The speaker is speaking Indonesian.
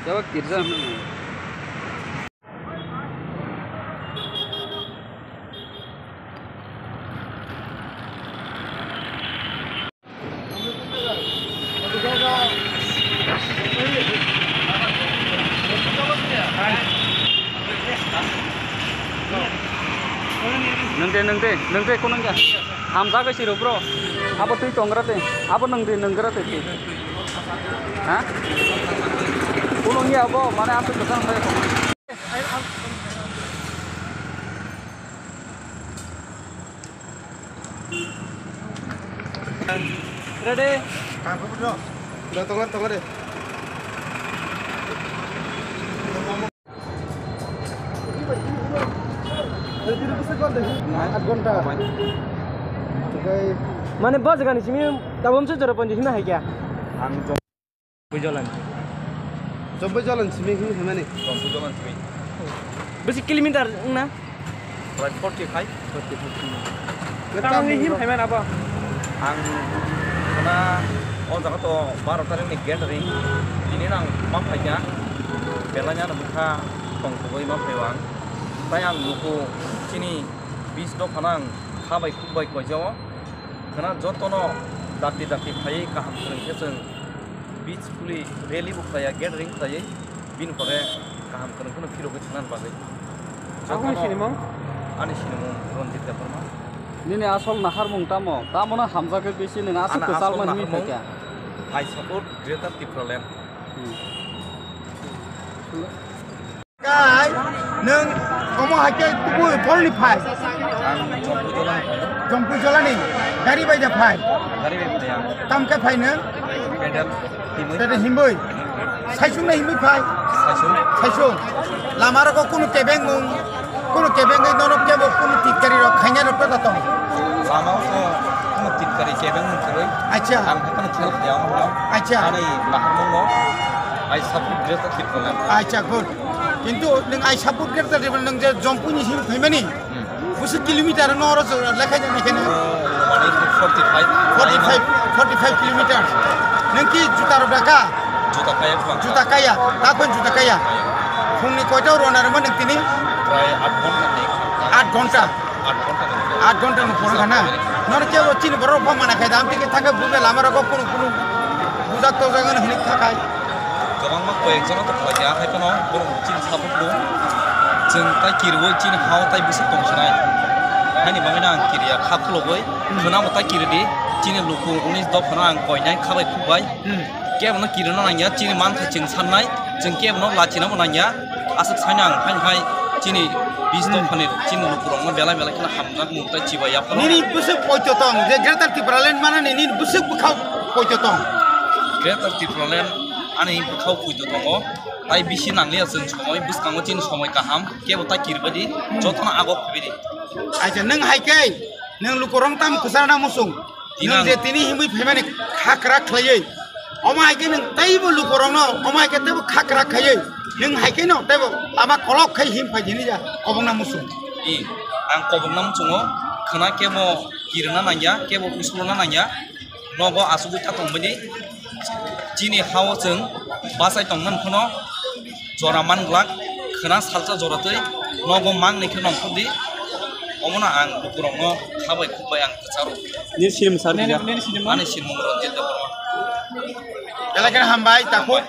Jawab kirja. Nengte kunang ka. Hamza ka siro bro. Apa tu tongra te? Apa nengra te? Hah? Kunang ya apa? Mana apa kesan saya kok? Ready? Kamu bro. Udah tonggar deh. Mana bos kan sini tabam se jara panji sini hai kya Ang Coba jalan sini mana? jalan sini. besi kilometer na Right 45. tang ni him hai mana apa Ang karena jaga to 12 tarik ni gathering. Ini nang mampainya. Belanya namukha tongkoi mampaiwang. Tayang luku sini bis do kanang khabai khubbai kojaw. Karena jotono dati khai kaham kerengke जों peacefully rally bu khaya gathering khaya bin kore kaham kerengkno phirogo thangnan bagai aku sini mong ani sinimo ronjit deparma Nini asal nahar mung tamo na hamza ke besi neng asal kesal man hi kya. I support Greater Tipraland. Kai, neng kamu hakai tubu polni pai. Jompu jalan ni, dari baja pai. Gari be ya Kam ke pai neng? pedal timui Tadi himbui. Saisung na himbui pai. sasun Saisung. Lamar ko kunu kebeng mung. Kunu kebeng ngai nono kebo kunu tikari ro khanya ro pata tong. lama ko mo titkari kebeng mun teroi Acha, ang hakan khel dia mo acha, ani bahar mo I support Greater Tipraland. acha good. Kintu neng ai sabut kerta de neng je jompu ni sim phai mani. Busi kilometer no ro lekha jane kene. 45 kilometer. Neng ki juta ro daka. Juta kaya pulang. Juta kaya, takon juta kaya. Fungni koita rona ro neng tini Try 8 घंटा नहीं 8 घंटा. 8 घंटा no pora kana. Nor ke o chin baro pa mana khai dam tike thake bube lamara ko kunu bujak to jagan hinik thakai. गोबां मा कयेकजन तो खया हायखनो बरं चिन साबुक दं जों ताइ किरवो चिन हाव ताइ बिसे तंसनाय हानि बाङैना आं किरिया खाखलबय खोना मता किरदि चिन लुखु 19 द फना आं कयनाय खाबाय खुबाय केबनो किरनो नाया चिन मान थाइचिं साननाय जों केबनो लाचिना बनाया आसक साइना आं हाय चिनि 20 द फनि चिन लुखु रंग बेला खेला हामना मुंता चिबाया फनो Nini busuk poito tong, je Greater Tipraland mana nini busuk bukhau poito tong. Greater Tipraland ani bukhau puido tongo tai bisi nanglia जों समय बुसकांगो चिन समय kaham kebo ta kirbadi jotona agok bidi Acha neng haikai, neng lukorong tam kusana musung. Neng je tini himui phemani khakrak khlai. Oma haikai neng taibo lukorong no, oma haikai taibo khakrak khai. Neng haikai no taibo ama kolok khai him phai jini ja obong na musung. I ang kobong nam chungo khana kebo kirna nanya kebo usulna nanya nogo asugu ta tongbadi chini hawo जों basai tongman phono jora manglak khana salsa joratoi nogo mang nekhe nongkhodi omona ang lukurongno khabai khubai ang kacharo ni sirim sar ani sinmung ronjit deparma Kala hambai takut